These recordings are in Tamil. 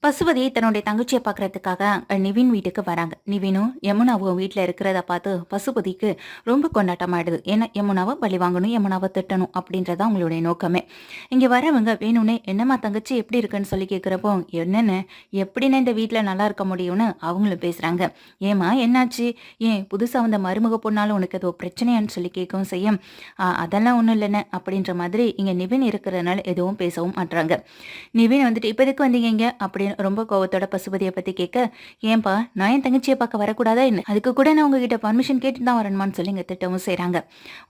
பசுபதி தன்னுடைய தங்கச்சியை பார்க்கறதுக்காக நிவின் வீட்டுக்கு வராங்க. நிவினும் யமுனாவும் வீட்டில் இருக்கிறத பார்த்து பசுபதிக்கு ரொம்ப கொண்டாட்டமாயிடுது. ஏன்னா யமுனாவை பழி வாங்கணும், யமுனாவை திட்டணும் அப்படின்றத அவங்களுடைய நோக்கமே. இங்கே வரவங்க வேணும்னே என்னம்மா தங்கச்சி எப்படி இருக்குன்னு சொல்லி கேட்குறப்போ, என்னென்ன எப்படின்னு இந்த வீட்டில் நல்லா இருக்க முடியும்னு அவங்களும் பேசுகிறாங்க. ஏம்மா என்னாச்சு, ஏன் புதுசாக வந்த மருமக பொண்ணாலும் உனக்கு ஏதோ பிரச்சனையான்னு சொல்லி கேட்கவும் செய்யும். அதெல்லாம் ஒன்றும் இல்லைன்னு அப்படின்ற மாதிரி இங்கே நிவின் இருக்கிறதுனால எதுவும் பேசவும் மாட்டுறாங்க. நிவின் வந்துட்டு இப்போ எதுக்கு வந்தீங்க இங்கே அப்படின்னு ரொம்ப கோவத்தோட பசுபதியை பத்தி கேட்க, ஏன்பா நான் என் தங்கச்சியை பார்க்க வரக்கூடாதா என்ன, அதுக்கு கூட நான் உங்ககிட்ட பர்மிஷன் கேட்டு தான் வரணுமான்னு சொல்லி இங்க திட்டவும் செய்றாங்க.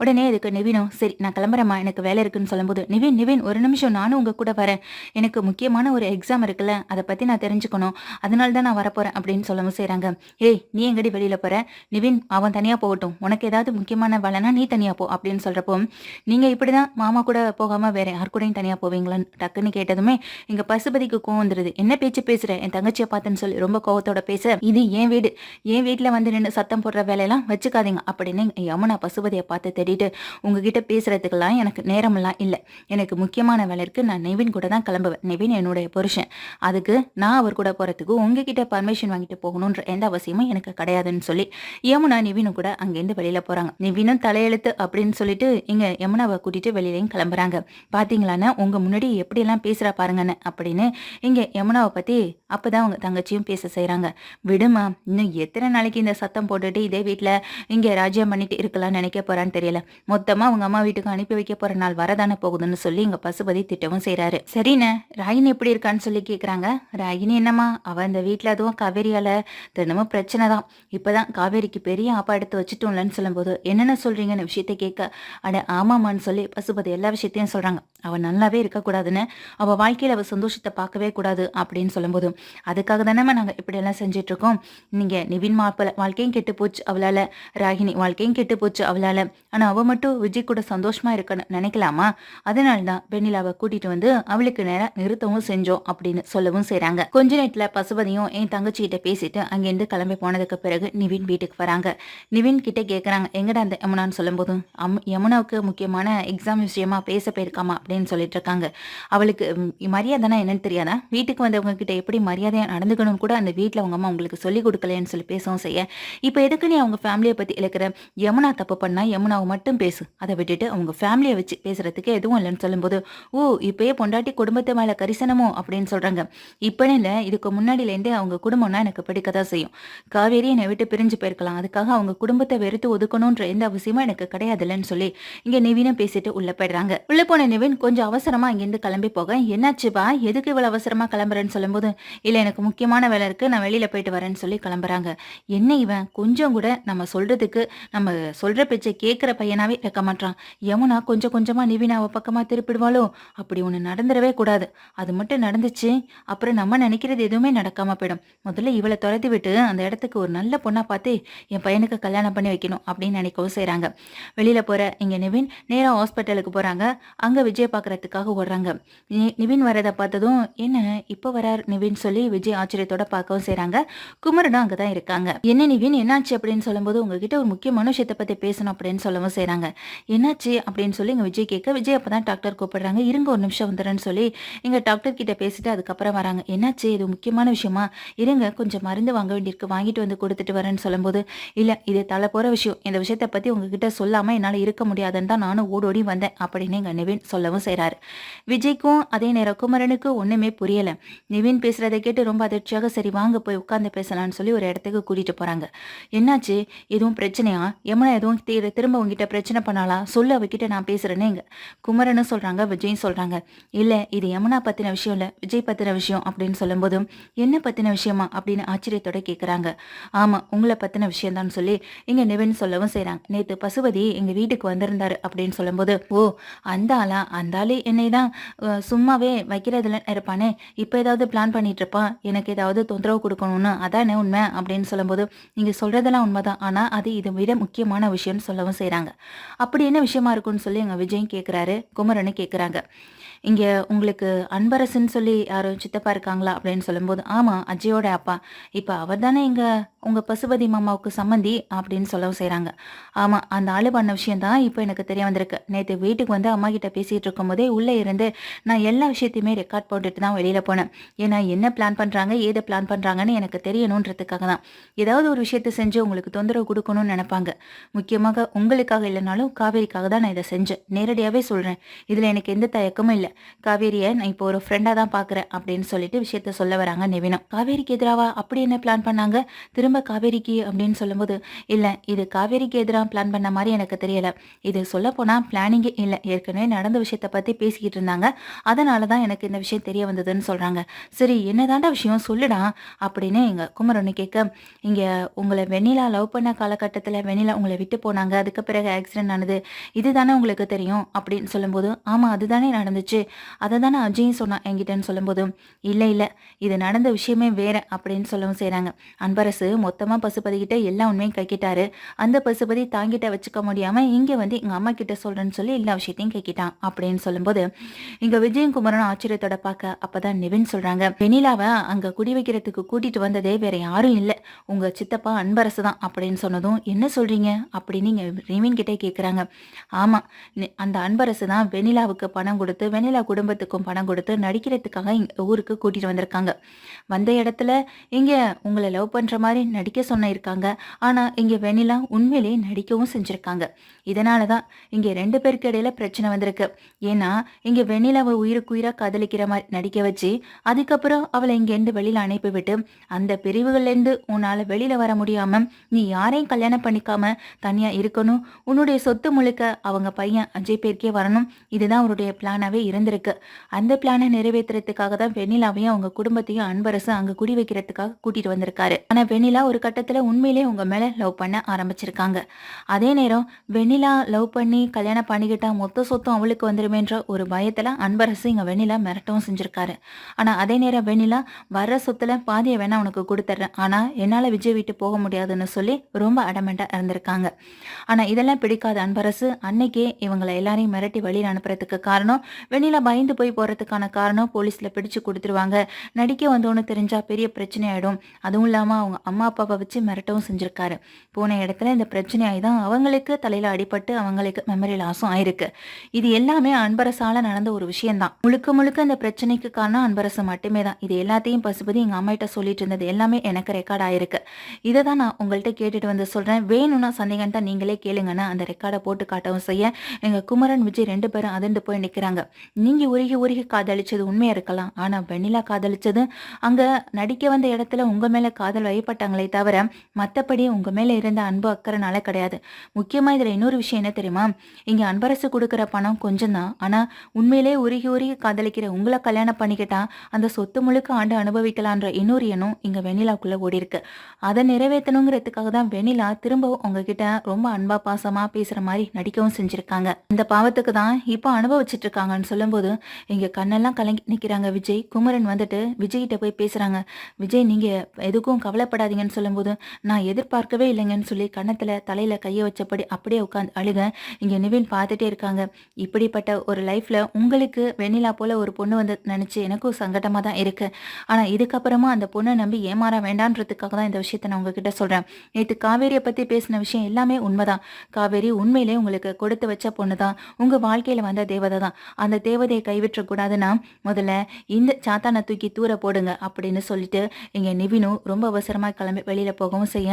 உடனே இதுக்கு நிவினும் சரி நான் கிளம்புறேம்மா எனக்கு வேலை இருக்குன்னு சொல்லும்போது, நிவின் நிவின் ஒரு நிமிஷம் நானும் உங்க கூட வரேன், எனக்கு முக்கியமான ஒரு எக்ஸாம் இருக்குல்ல அதை பத்தி நான் தெரிஞ்சுக்கணும், அதனால தான் நான் வரப்போறேன் அப்படின்னு சொல்லவும் செய்றாங்க. ஏய் நீ எங்கடி வெளியில போற, நிவின் அவன் தனியா போகட்டும், உனக்கு ஏதாவது முக்கியமான வேலைனா நீ தனியா போ அப்படின்னு சொல்றப்போ, நீங்க இப்படிதான் மாமா கூட போகாம வேற யார் கூடயும் தனியா போவீங்களான்னு டக்குன்னு கேட்டதுமே இங்க பசுபதிக்கு கோவம் வந்துருது. என்ன பேச்சு பேசுற, என் தங்கச்சியை பார்த்தேன்னு சொல்லி ரொம்ப கோவத்தோட பேச, இது என் வீடு, என் வீட்டுல வந்து நின்று சத்தம் போடுற வேலையெல்லாம் வச்சுக்காதீங்க அப்படின்னு யமுனா பசுபதியை பார்த்து தேடிட்டு, உங்ககிட்ட பேசுறதுக்கெல்லாம் எனக்கு நேரமெல்லாம் இல்லை, எனக்கு முக்கியமான வேலை இருக்கு, நான் நிவின் கூட தான் கிளம்புவேன், நிவின் என்னுடைய புருஷன், அதுக்கு நான் அவர் கூட போறதுக்கு உங்ககிட்ட பர்மிஷன் வாங்கிட்டு போகணுன்ற எந்த அவசியமும் எனக்கு கிடையாதுன்னு சொல்லி யமுனா நிவினும் கூட அங்கேருந்து வெளியில போறாங்க. நிவினும் தலையெழுத்து அப்படின்னு சொல்லிட்டு இங்க யமுனாவை கூட்டிட்டு வெளியிலையும் கிளம்புறாங்க. பாத்தீங்களான்னு உங்க முன்னாடி எப்படியெல்லாம் பேசுறா பாருங்கன்னு அப்படின்னு இங்க யமுனாவை பத்தி அப்பதான் அவங்க தங்கச்சியும் பேச செய்றாங்க. விடுமா, இன்னும் எத்தனை நாளைக்கு இந்த சத்தம் போட்டுட்டு இதே வீட்டுல இங்க ராஜ்யம் பண்ணிட்டு இருக்கலாம்னு நினைக்க போறான்னு தெரியல, மொத்தமா அவங்க அம்மா வீட்டுக்கு அனுப்பி வைக்க போற நாள் வரதானே போகுதுன்னு சொல்லி இங்க பசுபதி திட்டவும் செய்றாரு. சரிண்ணே ராகினி எப்படி இருக்கான்னு சொல்லி கேக்குறாங்க. ராகினி என்னம்மா, அவ இந்த வீட்டுல அதுவும் காவேரியால தினமும் பிரச்சனை தான், இப்பதான் காவேரிக்கு பெரிய ஆப்பா எடுத்து வச்சுட்டோம்லன்னு சொல்லும்போது, என்னென்ன சொல்றீங்கன்னு விஷயத்தை கேட்க, அட ஆமாமான்னு சொல்லி பசுபதி எல்லா விஷயத்தையும் சொல்றாங்க. அவ நல்லாவே இருக்கக்கூடாதுன்னு, அவ வாழ்க்கையில அவ சந்தோஷத்தை பார்க்கவே கூடாது அப்படின்னு சொல்லும்போது, அதுக்காக தானே நாங்கள் இப்படியெல்லாம் செஞ்சிட்டு இருக்கோம், நீங்க நிவின் மாப்பிள்ள வாழ்க்கையும் கெட்டு போச்சு அவளால, ராகினி வாழ்க்கையும் கெட்டு போச்சு அவளால, ஆனா அவ மட்டும் விஜய் கூட சந்தோஷமா இருக்கன்னு நினைக்கலாமா, அதனால தான் வெண்ணிலாவை கூட்டிட்டு வந்து அவளுக்கு நேரம் நிறுத்தவும் செஞ்சோம் அப்படின்னு சொல்லவும் செய்றாங்க. கொஞ்ச நேரத்துல பசுபதியும் என் தங்கச்சி கிட்ட பேசிட்டு அங்கேருந்து கிளம்பி போனதுக்கு பிறகு நிவின் வீட்டுக்கு வராங்க. நிவின் கிட்ட கேட்குறாங்க, எங்கடா அந்த யமுனான்னு சொல்லும்போது, யமுனாவுக்கு முக்கியமான எக்ஸாம் விஷயமா பேச போயிருக்காமா அப்படின்னு சொல்லிட்டு இருக்காங்க. அவளுக்கு மரியாதைனா என்னன்னு தெரியாதா, வீட்டுக்கு வந்தவங்க கிட்ட எப்படி மரியாதையாக நடந்துக்கணும்னு கூட அந்த வீட்டில் அவங்க அம்மா உங்களுக்கு சொல்லிக் கொடுக்கலன்னு சொல்லி பேசவும் செய்ய, இப்போ எதுக்கு நீ அவங்க ஃபேமிலியை பற்றி இழக்கிற, யமுனா தப்பு பண்ணா யமுனாவை மட்டும் பேசு, அதை விட்டுட்டு அவங்க ஃபேமிலியை வச்சு பேசுறதுக்கு எதுவும் இல்லைன்னு சொல்லும்போது, ஓ இப்பயே பொண்டாட்டி குடும்பத்து மேலே கரிசனமோ அப்படின்னு சொல்கிறாங்க. இப்போன்னு இல்லை, இதுக்கு முன்னாடியிலேருந்தே அவங்க குடும்பம்னா எனக்கு பிடிக்கதான் செய்யும், காவேரி என்னை விட்டு பிரிஞ்சு போயிருக்கலாம், அதுக்காக அவங்க குடும்பத்தை வெறுத்து ஒதுக்கணுன்ற எந்த அவசியமும் எனக்கு கிடையாதுல்லன்னு சொல்லி இங்கே நிவினும் பேசிட்டு உள்ள போயிடுறாங்க. உள்ள போன நிவின் கொஞ்சம் அவசரமா இங்கேருந்து கிளம்பி போக, என்னாச்சுப்பா எதுக்கு இவ்வளவு அவசரமா கிளம்புறேன்னு சொல்லும்போது, இல்லை எனக்கு முக்கியமான வேலை இருக்குது நான் வெளியில் போயிட்டு வரேன்னு சொல்லி கிளம்புறாங்க. என்ன இவன் கொஞ்சம் கூட நம்ம சொல்கிறதுக்கு நம்ம சொல்கிற பேச்சை கேட்குற பையனாவே இருக்க மாட்டான், யமுனா கொஞ்சம் கொஞ்சமாக நிவினாவை பக்கமாக திருப்பிடுவாளோ, அப்படி ஒன்று நடந்துடவே கூடாது, அது மட்டும் நடந்துச்சு அப்புறம் நம்ம நினைக்கிறது எதுவுமே நடக்காமல் போயிடும், முதல்ல இவளை துரத்தி விட்டு அந்த இடத்துக்கு ஒரு நல்ல பொண்ணாக பார்த்து என் பையனுக்கு கல்யாணம் பண்ணி வைக்கணும் அப்படின்னு நினைக்கவும் செய்கிறாங்க. வெளியில் போகிற இங்கே நிவின் நேராக ஹாஸ்பிட்டலுக்கு போகிறாங்க. அங்கே விஜய் பார்க்குறதுக்காக ஓடுறாங்க. நிவின் வரதை பார்த்ததும், என்ன இப்போ வரார் நிவின் சொல்லி விஜய் ஆச்சரியத்தோட பார்க்கவும் செய்றாங்க. குமரனும் அங்கே தான் இருக்காங்க. என்ன நிவின் என்னாச்சு அப்படின்னு சொல்லும்போது, உங்ககிட்ட ஒரு முக்கியமான விஷயத்தை பற்றி பேசணும் அப்படின்னு சொல்லவும் செய்றாங்க. என்னாச்சு அப்படின்னு சொல்லி இங்கே விஜய் கேட்க, விஜய் அப்போ தான் டாக்டர் கூப்பிடுறாங்க. இருங்க ஒரு நிமிஷம் வந்துடுறேன்னு சொல்லி இங்கே டாக்டர் கிட்ட பேசிட்டு அதுக்கப்புறம் வராங்க. என்னாச்சு, இது முக்கியமான விஷயமா, இருங்க கொஞ்சம் மருந்து வாங்க வேண்டியிருக்கு, வாங்கிட்டு வந்து கொடுத்துட்டு வரேன்னு சொல்லும்போது, இல்லை இது தலை போகிற விஷயம், இந்த விஷயத்தை பற்றி உங்ககிட்ட சொல்லாமல் என்னால் இருக்க முடியாதுன்னு தான் நானும் ஓடோடி வந்தேன் அப்படின்னு இங்கே நிவின் சொல்லவும் செய்கிறாரு. விஜய்க்கும் அதே நேரம் குமரனுக்கும் ஒன்றுமே புரியலை. நிவின் பேசுகிறதை கேட்டு ரொம்ப அதிர்ச்சியாக, சரி வாங்க போய் உட்காந்து பேசலான்னு சொல்லி ஒரு இடத்துக்கு கூட்டிகிட்டு போகிறாங்க. என்னாச்சு, எதுவும் பிரச்சனையா, யமுனா எதுவும் திரும்ப உங்ககிட்ட பிரச்சனை பண்ணாலா, சொல்லு அவகிட்ட நான் பேசுகிறேன்னு இங்கே குமரனும் சொல்கிறாங்க, விஜயும் சொல்கிறாங்க. இல்லை இது யமுனா பற்றின விஷயம் இல்லை, விஜய் பற்றின விஷயம் அப்படின்னு சொல்லும்போதும், என்ன பற்றின விஷயமா அப்படின்னு ஆச்சரியத்தோட கேட்குறாங்க. ஆமாம் உங்களை பற்றின விஷயம்தான் சொல்லி இங்கே நிவின் சொல்லவும் செய்கிறாங்க. நேற்று பசுபதி எங்கள் வீட்டுக்கு வந்திருந்தாரு அப்படின்னு சொல்லும்போது, ஓ அந்த ஆளா, அந்த ஆளு என்னை தான் சும்மாவே வைக்கிறதுல இருப்பானே, இப்போ ஏதாவது பிளான் பண்ணிட்டு இருப்பான், எனக்கு ஏதாவது தொந்தரவு கொடுக்கணும்னு, அதானே உண்மை அப்படின்னு சொல்லும்போது, நீங்கள் சொல்கிறதெல்லாம் உண்மைதான், ஆனால் அது இதை விட முக்கியமான விஷயம்னு சொல்லவும் செய்கிறாங்க. அப்படி என்ன விஷயமா இருக்குன்னு சொல்லி எங்கள் விஜயும் கேட்குறாரு, குமரனு கேட்குறாங்க. இங்க உங்களுக்கு அன்பரசன்னு சொல்லி யாரும் சித்தப்பா இருக்காங்களா? அப்படின்னு சொல்லும்போது, ஆமா அஜயோட அப்பா. இப்ப அவர் தானே உங்க பசுபதி மாமாவுக்கு சம்மந்தி அப்படின்னு சொல்லவும் செய்றாங்க. ஆமா, அந்த ஆளு பண்ண விஷயம் தான் இப்ப எனக்கு தெரிய வந்திருக்கு. நேத்து வீட்டுக்கு வந்து அம்மாகிட்ட பேசிட்டு இருக்கும்போதே உள்ள இருந்து நான் எல்லா விஷயத்தையுமே ரெக்கார்ட் போட்டுட்டு தான் வெளியில போனேன். ஏன்னா என்ன பிளான் பண்றாங்க, ஏது பிளான் பண்றாங்கன்னு எனக்கு தெரியணுன்றதுக்காக தான். ஏதாவது ஒரு விஷயத்த செஞ்சு உங்களுக்கு தொந்தரவு குடுக்கணும்னு நெனைப்பாங்க. முக்கியமாக உங்களுக்காக இல்லனாலும் காவேரிக்காக தான் நான் இத செஞ்சேன். நேரடியாவே சொல்றேன். இதுல எனக்கு எந்த தயக்கமும் இல்ல. காவேரிய நான் இப்போ ஒரு ஃப்ரெண்டா தான் பார்க்குறேன் அப்படின்னு சொல்லிட்டு விஷயத்த சொல்ல வராங்க நிவினா. காவேரிக்கு எதிராவா? அப்படி என்ன பிளான் பண்ணாங்க? திரும்ப காவேரிக்கு அப்படின்னு சொல்லும்போது, இல்ல இது காவேரிக்கு எதிரா பிளான் பண்ண மாரி எனக்கு தெரியல. இது சொல்லப்போனா பிளானிங்கே இல்ல. ஏற்கனவே நடந்த விஷயத்த பத்தி பேசிக்கிட்டு இருந்தாங்க. அதனால தான் எனக்கு இந்த விஷயம் தெரிய வந்ததுன்னு சொல்றாங்க. சரி என்னதான்டா விஷயம் சொல்லுடா அப்படின்னு எங்க குமரன் கேட்க, இங்க உங்கள வெண்ணிலா லவ் பண்ண காலகட்டத்துல வெண்ணிலா உங்கள விட்டு போனாங்க. அதுக்கு பிறகு ஆக்சிடென்ட் ஆனது. இதுதானே உங்களுக்கு தெரியும் அப்படின்னு சொல்லும்போது, ஆமா அதுதானே நடந்துச்சு. அத தானே அஜயும் சொன்னான் என்கிட்டன்னு சொல்லும்போது, இல்ல இல்ல இது நடந்த விஷயமே வேற அப்படின்னு சொல்லவும் செய்றாங்க. அன்பரசு மொத்தமா பசுபதிகிட்ட எல்லா உண்மையும் கக்கிட்டாரு. அந்த பசுபதி தாங்கிட்ட வச்சுக்க முடியாம இங்க வந்து எங்க அம்மா கிட்ட சொல்றேன்னு சொல்லி எல்லா விஷயத்தையும் கக்கிட்டான் அப்படின்னு சொல்லும்போது, இங்க விஜயும் குமரனும் ஆச்சரியத்தோட பார்க்க அப்பதான் நிவின் சொல்றாங்க, வெண்ணிலாவ அங்க குடி வைக்கிறதுக்கு கூட்டிட்டு வந்ததே வேற யாரும் இல்ல. உங்க சித்தப்பா அன்பரசு தான் அப்படின்னு சொன்னதும், என்ன சொல்றீங்க அப்படின்னு இங்க நிவின் கிட்டே கேக்குறாங்க. ஆமா, அந்த அன்பரசு தான் வெண்ணிலாவுக்கு பணம் கொடுத்து வெண்ணிலா குடும்பத்துக்கும் பணம் கொடுத்து நடிக்கிறதுக்காக ஊருக்கு கூட்டிட்டு வந்திருக்காங்க. வந்த இடத்துல இங்க உங்களை லவ் பண்ற மாதிரி நடிக்க சொன்னிருக்காங்க. ஆனா இங்க வெண்ணிலா உண்மையிலேயே நடிக்கவும் செஞ்சிருக்காங்க. இதனால தான் இங்க 2 பேருக்கு இடையில பிரச்சனை வந்திருக்கு. ஏன்னா இங்க வெண்ணிலாவை உயிருக்கு உயிரா காதலிக்கிற மாதிரி நடிக்க வச்சு அதுக்கப்புறம் அவளை இங்கேருந்து வெளியில அனுப்பிவிட்டு அந்த பிரிவுகள்லேருந்து உன்னால வெளியில வர முடியாம நீ யாரையும் கல்யாணம் பண்ணிக்காம தனியா இருக்கணும். உன்னுடைய சொத்து முழுக்க அவங்க பையன் அஜய் பேருக்கே வரணும். இதுதான் அவருடைய பிளானாவே இருந்திருக்கு. அந்த பிளானை நிறைவேற்றுறதுக்காக தான் வெண்ணிலாவையும் அவங்க குடும்பத்தையும் அன்பரசு அங்க குடி வைக்கிறதுக்காக கூட்டிட்டு வந்திருக்காரு. ஆனா வெண்ணிலா ஒரு கட்டத்துல உண்மையிலேயே உங்க மேல லவ் பண்ண ஆரம்பிச்சிருக்காங்க. அதே நேரம் வெண்ணிலா லவ் பண்ணி கல்யாணம் பண்ணிக்கிட்டா மொத்த சொத்தும் அவளுக்கு வந்துருமேன்ற ஒரு பயத்துல அன்பரசு இங்க வெண்ணிலா மிரட்டவும் செஞ்சிருக்காரு. ஆனா அதே நேரம் வெண்ணிலா வர்ற சொத்துல பாதியை வேணா உனக்கு கொடுத்துட்றேன், ஆனா என்னால விஜய் விட்டு போக முடியாதுன்னு சொல்லி ரொம்ப அடமெண்டா இருந்திருக்காங்க. ஆனா இதெல்லாம் பிடிக்காத அன்பரசு அன்னைக்கே இவங்களை எல்லாரையும் மிரட்டி வெளியில அனுப்புறதுக்கு காரணம், வெண்ணிலா பயந்து போய் போறதுக்கான காரணம் போலீஸ்ல பிடிச்சு கொடுத்துருவாங்க, நடிக்க வந்தோன்னு தெரிஞ்சா பெரிய பிரச்சனை ஆயிடும், அதுவும் இல்லாம அவங்க அம்மா அப்பாவை வச்சு மிரட்டவும் செஞ்சிருக்காரு. போன இடத்துல இந்த பிரச்சனை ஆயிதான் அவங்களுக்கு தலையில அடிபட்டு அவங்களுக்கு மெமரி லாஸும் ஆயிருக்கு. இது எல்லாமே அன்பரசால நடந்த ஒரு விஷயம்தான். முழுக்க முழுக்க இந்த பிரச்சனைக்கு காரணம் அன்பரசு மட்டுமே தான். இது எல்லாத்தையும் பசுபதி எங்க அம்மா கிட்ட சொல்லிட்டு இருந்தது எல்லாமே எனக்கு ரெக்கார்ட் ஆயிருக்கு. இதை தான் நான் உங்கள்கிட்ட கேட்டுட்டு வந்து சொல்றேன். வேணும்னா சந்தேகம் தான் நீங்களே கேளுங்கன்னு அந்த ரெக்கார்டை போட்டு காட்டவும் செய்ய எங்க குமரன் விஜய் 2 பேரும் அதிர்ந்து போய் நிக்கிறாங்க. நீங்க உருகி உருகி காதலிச்சது உண்மையா இருக்கலாம், ஆனா வெண்ணிலா காதலிச்சது அங்க நடிக்க வந்த இடத்துல உங்க மேல காதல் வயப்பட்டாங்களே தவிர மத்தபடி உங்க மேல இருந்த அன்பு அக்கறைனால கிடையாது. முக்கியமா இதுல இன்னொரு விஷயம் என்ன தெரியுமா, இங்க அன்பரசு கொடுக்குற பணம் கொஞ்சம் தான், ஆனா உண்மையிலே உருகி உருகி காதலிக்கிற உங்களை கல்யாணம் பண்ணிக்கிட்டா அந்த சொத்து முழுக்க ஆண்டு அனுபவிக்கலான்ற இன்னொரு எண்ணம் இங்க வெண்ணிலாக்குள்ள ஓடி இருக்கு. அதை நிறைவேற்றணுங்கிறதுக்காக தான் வெண்ணிலா திரும்பவும் உங்ககிட்ட ரொம்ப அன்பா பாசமா பேசுற மாதிரி நடிக்கவும் செஞ்சிருக்காங்க. இந்த பாவத்துக்கு தான் இப்போ அனுபவிச்சுட்டு இருக்காங்கன்னு சொல்லும்போது இங்க கண்ணெல்லாம் கலங்கி நிக்கிறாங்க விஜய். குமரன் வந்துட்டு விஜய் கிட்ட போய் பேசுறாங்க. விஜய் நீங்க எதுக்கும் கவலைப்படாதீங்கன்னு சொல்லும்போது, நான் எதிர்பார்க்கவே இல்லைங்கன்னு சொல்லி கன்னத்துல தலையில கையை வச்சபடி அப்படியே உட்காந்து அழுக இங்க நிவின் பார்த்துட்டே இருக்காங்க. இப்படிப்பட்ட ஒரு லைஃப்ல உங்களுக்கு வெண்ணிலா போல ஒரு பொண்ணு வந்து நினைச்சு எனக்கும் சங்கடமா தான் இருக்கு. ஆனா இதுக்கப்புறமா அந்த பொண்ணை நம்பி ஏமாற வேண்டான்றதுக்காக தான் இந்த விஷயத்த நான் உங்ககிட்ட சொல்றேன். நேத்து காவேரியை பத்தி பேசின விஷயம் எல்லாமே உண்மைதான். காவேரி உண்மையிலே உங்களுக்கு கொடுத்து வச்ச பொண்ணு தான். உங்க வாழ்க்கையில வந்த தேவதை தான். அந்த தேவதையை கைவிட்ட கூடாதுன்னா முதல்ல இந்த சாத்தானை தூக்கி தூர போடுங்க அப்படின்னு சொல்லிட்டு இங்க நிவினும் ரொம்ப அவசரமா கிளம்பி வெளியில போகவும் செய்ய,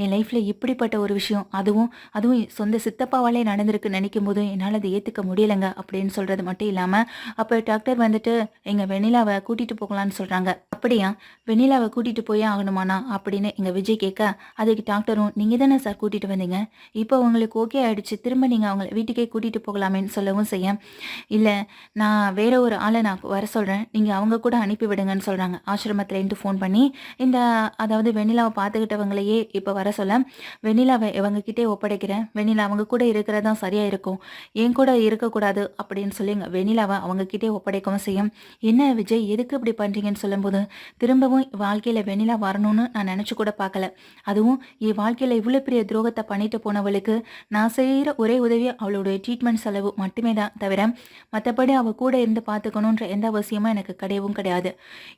என் லைஃப்ல இப்படிப்பட்ட ஒரு விஷயம் அதுவும் அதுவும் சொந்த சித்தப்பாவாலே நடந்திருக்கு நினைக்கும் போது என்னால் அதை ஏத்துக்க முடியலைங்க அப்படின்னு சொல்றது மட்டும் இல்லாம அப்ப டாக்டர் வந்துட்டு எங்க வெண்ணிலாவை கூட்டிட்டு போகலான்னு சொல்றாங்க. அப்படியா, வெண்ணிலாவை கூட்டிட்டு போயே ஆகணுமானா அப்படின்னு எங்க விஜய் கேட்க, அதுக்கு டாக்டரும் நீங்க தானே சார் கூட்டிட்டு வந்தீங்க, இப்போ உங்களுக்கு ஓகே ஆயிடுச்சு, திரும்ப நீங்க அவங்களை வீட்டுக்கே கூட்டிட்டு போகலாமேன்னு சொல்லவும் செய்ய, இல்ல நான் வேற ஒரு ஆளை நான் வர சொல்றேன், நீங்க அவங்க கூட அனுப்பி விடுங்கன்னு சொல்றாங்க. ஆசிரமத்திலேருந்து ஃபோன் பண்ணி இந்த அதாவது வெண்ணிலாவை பார்த்துக்கிட்டவங்களையே இப்போ வர சொல்ல, வெண்ணிலாவை இவங்ககிட்டே ஒப்படைக்கிறேன், வெண்ணிலா அவங்க கூட இருக்கிறதா சரியா இருக்கும், என் கூட இருக்கக்கூடாது அப்படின்னு சொல்லி வெண்ணிலாவை அவங்க கிட்டே ஒப்படைக்கவும் செய்யும். என்ன விஜய் எதுக்கு இப்படி பண்றீங்கன்னு சொல்லும்போது, திரும்பவும் வாழ்க்கையில வெண்ணிலா வரணும்னு நான் நினைச்சு கூட பார்க்கல, அதுவும் என் வாழ்க்கையில இவ்வளவு பெரிய துரோகத்தை பண்ணிட்டு போனவளுக்கு நான் செய்யற ஒரே உதவி அவளுடைய ட்ரீட்மெண்ட் செலவு மட்டுமே தான் தவிர மற்றபடி மறுபடியும் அவ கூட இருந்து பார்த்துக்கணுன்ற எந்த அவசியமும் எனக்கு கிடையவும் கிடையாது.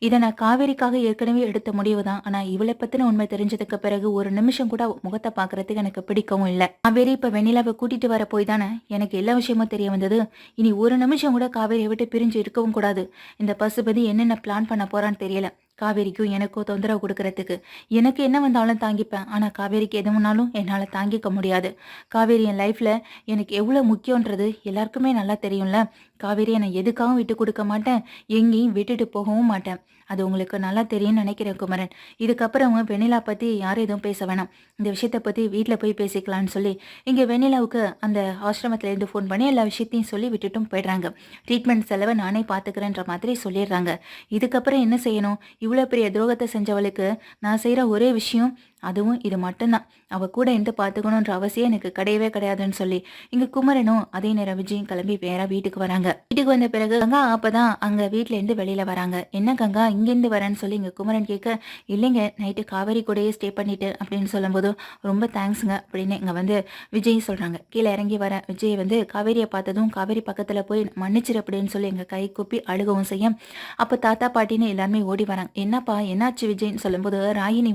இத நான் காவேரிக்காக ஏற்கனவே எடுத்த முடிவு தான். ஆனா இவள பத்தின உண்மை தெரிஞ்சதுக்கு பிறகு ஒரு நிமிஷம் கூட அவ முகத்த பார்க்கறதுக்கு எனக்கு பிடிக்கவும் இல்ல. காவேரி இப்ப வெண்ணிலாவ கூட்டிட்டு வர போய் தானே எனக்கு எல்லா விஷயமும் தெரிய வந்தது. இனி ஒரு நிமிஷம் கூட காவேரியை விட்டு பிரிஞ்சு இருக்கவும் கூடாது. இந்த பசுபதி என்னென்ன பிளான் பண்ண போறான்னு தெரியல. காவேரிக்கும் எனக்கும் தொந்தரவு கொடுக்கறதுக்கு. எனக்கு என்ன வந்தாலும் தாங்கிப்பேன். ஆனா காவேரிக்கு எது வந்தாலும் என்னால தாங்கிக்க முடியாது. காவேரி என் லைஃப்ல எனக்கு எவ்வளோ முக்கியன்றது எல்லாருக்குமே நல்லா தெரியும்ல. காவேரியை நான் எதுக்காகவும் விட்டு கொடுக்க மாட்டேன். எங்கேயும் விட்டுட்டு போகவும் மாட்டேன். அது உங்களுக்கு நல்லா தெரியும்னு நினைக்கிறேன் குமரன். இதுக்கப்புறம் வெண்ணிலா பத்தி யாரும் எதுவும் பேச வேணாம். இந்த விஷயத்த பத்தி வீட்ல போய் பேசிக்கலாம்னு சொல்லி இங்க வெண்ணிலாவுக்கு அந்த ஆசிரமத்துல இருந்து ஃபோன் பண்ணி எல்லா விஷயத்தையும் சொல்லி விட்டுட்டும் போயிடுறாங்க. ட்ரீட்மெண்ட் செலவை நானே பார்த்துக்கிறேன்ற மாதிரி சொல்லிடுறாங்க. இதுக்கப்புறம் என்ன செய்யணும்? இவ்வளோ பெரிய துரோகத்தை செஞ்சவளுக்கு நான் செய்கிற ஒரே விஷயம் அதுவும் இது மட்டும்தான். அவ கூட இருந்து பார்த்துக்கணுன்ற அவசியம் எனக்கு கிடையவே கிடையாதுன்னு சொல்லி இங்க குமரனும் அதே நேரம் விஜயும் கிளம்பி வேற வீட்டுக்கு வராங்க. வீட்டுக்கு வந்த பிறகு கங்கா அப்பதான் அங்க வீட்டுல இருந்து வெளியில வராங்க. என்ன கங்கா இங்கிருந்து வரேன்னு சொல்லி இங்க குமரன் கேட்க, இல்லைங்க நைட்டு காவேரி கூடயே ஸ்டே பண்ணிட்டு அப்படின்னு சொல்லும்போது ரொம்ப தேங்க்ஸுங்க அப்படின்னு இங்க விஜய் சொல்றாங்க. கீழே இறங்கி வர விஜய் காவேரியை பார்த்ததும் காவேரி பக்கத்துல போய் மன்னிச்சிரு அப்படின்னு சொல்லி எங்க கை கூப்பி அழுகவும் செய்ய, அப்ப தாத்தா பாட்டின்னு எல்லாருமே ஓடி வராங்க. என்னப்பா என்னாச்சு விஜய்ன்னு சொல்லும்போது ராகினி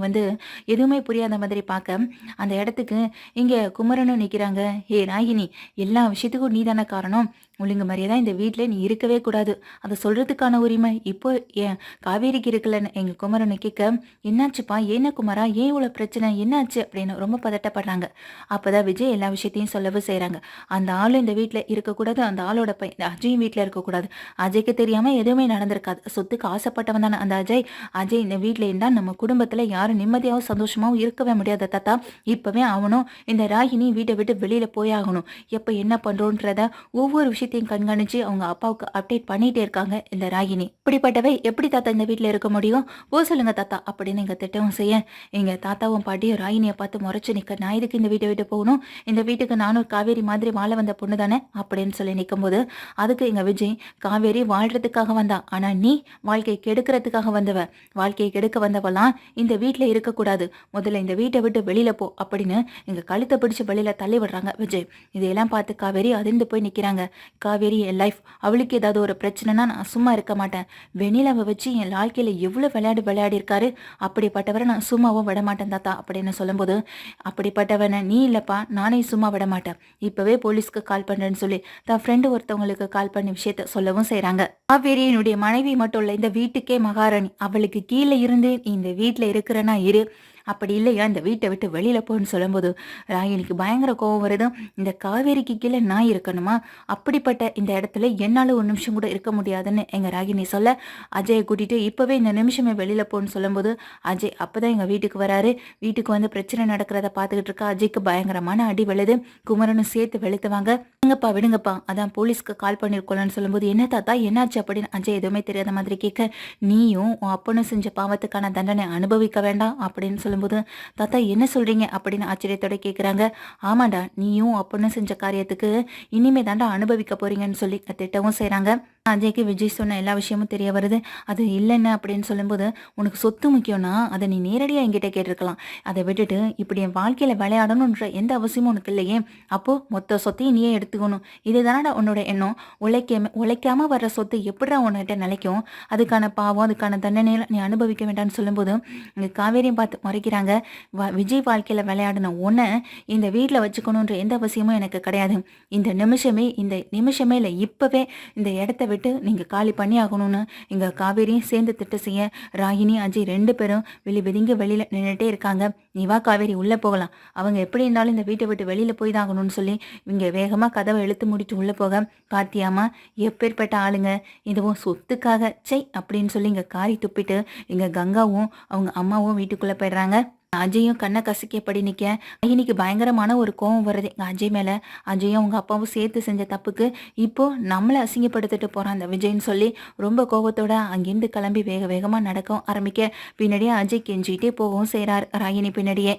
எதுவுமே புரியாத மாதிரி பார்க்க அந்த இடத்துக்கு இங்க குமரனும் நிக்கிறாங்க. ஹே ராகினி, எல்லா விஷயத்துக்கும் நீ தானே காரணம். ஒழுங்கு மாதிரியே இந்த வீட்டில் நீ இருக்கவே கூடாது. அதை சொல்றதுக்கான உரிமை இப்போ ஏன் காவேரிக்கு இருக்குல்லன்னு எங்க குமரனை கேட்க, என்னாச்சுப்பா என்ன குமரா, ஏன் இவ்வளோ பிரச்சனை, என்னாச்சு அப்படின்னு ரொம்ப பதட்டப்படுறாங்க. அப்பதான் விஜய் எல்லா விஷயத்தையும் சொல்லவும் செய்கிறாங்க. அந்த ஆளும் இந்த வீட்டில் இருக்கக்கூடாது, அந்த ஆளோட பையன் அஜயும் வீட்டில் இருக்கக்கூடாது. அஜய்க்கு தெரியாம எதுவுமே நடந்திருக்காது. சொத்துக்கு ஆசைப்பட்டவன் தானே அந்த அஜய். அஜய் இந்த வீட்டில் இருந்தால் நம்ம குடும்பத்தில் யாரும் நிம்மதியாகவும் சந்தோஷமாகவும் இருக்கவே முடியாத தாத்தா. இப்பவே அவனும் இந்த ராகினி வீட்டை விட்டு வெளியில போயாகணும். எப்போ என்ன பண்றோன்றத ஒவ்வொரு விஷயத்தையும் கண்காணிச்சு அவங்க அப்பாவுக்கு அப்டேட் பண்ணிட்டே இருக்காங்க இந்த ராகினி. இப்படிப்பட்டவை எப்படி தாத்தா இந்த வீட்டில் இருக்க முடியும்? ஓ சொல்லுங்க தாத்தா அப்படின்னு எங்க திட்டவும் செய்ய, எங்க தாத்தாவும் பாட்டியும் ராகினியை பார்த்து முறைச்சு நிக்க, நான் இதுக்கு இந்த வீட்டை விட்டு போகணும், இந்த வீட்டுக்கு நானும் காவேரி மாதிரி வாழ வந்த பொண்ணு தானே அப்படின்னு சொல்லி நிற்கும் போது, அதுக்கு எங்க விஜய், காவேரி வாழ்றதுக்காக வந்தா, ஆனா நீ வாழ்க்கையை கெடுக்கிறதுக்காக வந்தவ. வாழ்க்கையை கெடுக்க வந்தவெல்லாம் இந்த வீட்டில் இருக்கக்கூடாது. முதல்ல இந்த வீட்டை விட்டு வெளியில போ அப்படின்னு எங்க கழுத்தை பிடிச்சு வெளியில தள்ளி விடுறாங்க விஜய். இதையெல்லாம் பார்த்து காவேரி அதிர்ந்து போய் நிக்கிறாங்க. காவேரி என் லைஃப், அவளுக்கு ஏதாவது ஒரு பிரச்சனைனா நான் சும்மா இருக்க மாட்டேன். வெண்ணிலாவை வச்சு என் வாழ்க்கையில எவ்வளவு விளையாடி இருக்காரு. அப்படிப்பட்டவரை நான் சும்மாவும் விட மாட்டேன் தாத்தா அப்படின்னு சொல்லும்போது, அப்படிப்பட்டவனை நீ இல்லப்பா, நானே சும்மா விட மாட்டேன். இப்பவே போலீஸ்க்கு கால் பண்றேன்னு சொல்லி தான் ஃப்ரெண்டு ஒருத்தவங்களுக்கு கால் பண்ணி விஷயத்த சொல்லவும் செய்யறாங்க. காவேரி என்னுடைய மனைவி மட்டும் இல்ல, இந்த வீட்டுக்கே மகாராணி. அவளுக்கு கீழே இருந்து இந்த வீட்டுல இருக்கிறனா இரு, அப்படி இல்லையா இந்த வீட்டை விட்டு வெளியில போன்னு சொல்லும்போது ராகினிக்கு பயங்கர கோவம் வருது. இந்த காவேரிக்கு கீழே நான் இருக்கணுமா? அப்படிப்பட்ட இந்த இடத்துல என்னால ஒரு நிமிஷம் கூட இருக்க முடியாதுன்னு எங்க ராகினி சொல்ல, அஜயை கூட்டிட்டு இப்பவே இந்த நிமிஷமே வெளியில போன்னு சொல்லும்போது அஜய் அப்பதான் எங்க வீட்டுக்கு வராரு. வீட்டுக்கு பிரச்சனை நடக்கிறத பார்த்துக்கிட்டு இருக்க அஜய்க்கு பயங்கரமான அடி விழுது. குமரனும் சேர்த்து வெளுத்துவாங்க. விடுங்கப்பா விடுங்கப்பா, அதான் போலீஸ்க்கு கால் பண்ணிருக்கோம்னு சொல்லும்போது, என்ன தாத்தா என்னாச்சு அப்படின்னு அஜய் எதுவுமே தெரியாத மாதிரி கேட்க, நீயும் உன் அப்பனும் செஞ்ச பாவத்துக்கான தண்டனை அனுபவிக்க வேண்டாம் அப்படின்னு சொல்லும்போது, தாத்தா என்ன சொல்றீங்க அப்படின்னு ஆச்சரியத்தோட கேட்குறாங்க. ஆமாண்டா, நீயும் அப்பனும் செஞ்ச காரியத்துக்கு இனிமே தாண்டா அனுபவிக்க போறீங்கன்னு சொல்லி திட்டவும் செய்கிறாங்க. அஜய்க்கு விஜய் சொன்ன எல்லா விஷயமும் தெரிய வருது. அது இல்லைன்னு அப்படின்னு சொல்லும்போது, உனக்கு சொத்து முக்கியம்னா அதை நீ நேரடியாக என்கிட்ட கேட்டிருக்கலாம். அதை விட்டுட்டு இப்படி என் வாழ்க்கையில் விளையாடணுன்ற எந்த அவசியமும் உனக்கு இல்லையே. அப்போது மொத்த சொத்தையும் நீயே எடுத்துக்கணும். இது தானடா உன்னோட எண்ணம். உழைக்காம வர்ற சொத்து எப்படிடா உன்கிட்ட நிலைக்கும்? அதுக்கான பாவம், அதுக்கான தண்டனையில் நீ அனுபவிக்க வேண்டாம்னு சொல்லும்போது இங்கே காவேரியும் பார்த்து மறைக்கிறாங்க. விஜய் வாழ்க்கையில் விளையாடணும் உன்னை இந்த வீட்டில் வச்சுக்கணுன்ற எந்த அவசியமும் எனக்கு கிடையாது. இந்த நிமிஷமே இல்லை, இப்போவே இந்த இடத்த விட்டு நீங்கள் காலி பண்ணி ஆகணும்னு இங்கே காவேரியும் சேர்ந்து திட்டம் செய்ய, ராகினி அஜய் 2 பேரும் வெளிங்க வெளியில் நின்றுட்டே இருக்காங்க. நீ வா காவேரி உள்ளே போகலாம். அவங்க எப்படி இருந்தாலும் இந்த வீட்டை விட்டு வெளியில் போய் தான் ஆகணும்னு சொல்லி இங்கே வேகமாக கதவை இழுத்து முடிட்டு உள்ளே போக, பாத்தியாமா எப்பேற்பட்ட ஆளுங்க, இதுவும் சொத்துக்காக சை அப்படின்னு சொல்லி இங்கே காரி துப்பிட்டு இங்கே கங்காவும் அவங்க அம்மாவும் வீட்டுக்குள்ளே போயிடுறாங்க. அஜயும் கண்ணை கசிக்கப்படி நிற்க, ராகினிக்கு பயங்கரமான ஒரு கோவம் வருது எங்கள் அஜய் மேலே. அஜயும் அவங்க அப்பாவும் சேர்த்து செஞ்ச தப்புக்கு இப்போ நம்மளை அசிங்கப்படுத்திட்டு போகிறான் அந்த விஜய்ன்னு சொல்லி ரொம்ப கோவத்தோட அங்கேருந்து கிளம்பி வேகமாக நடக்கவும் ஆரம்பிக்க, பின்னாடியே அஜய் கெஞ்சிக்கிட்டே போகவும் செய்கிறார் ராகினி பின்னாடியே.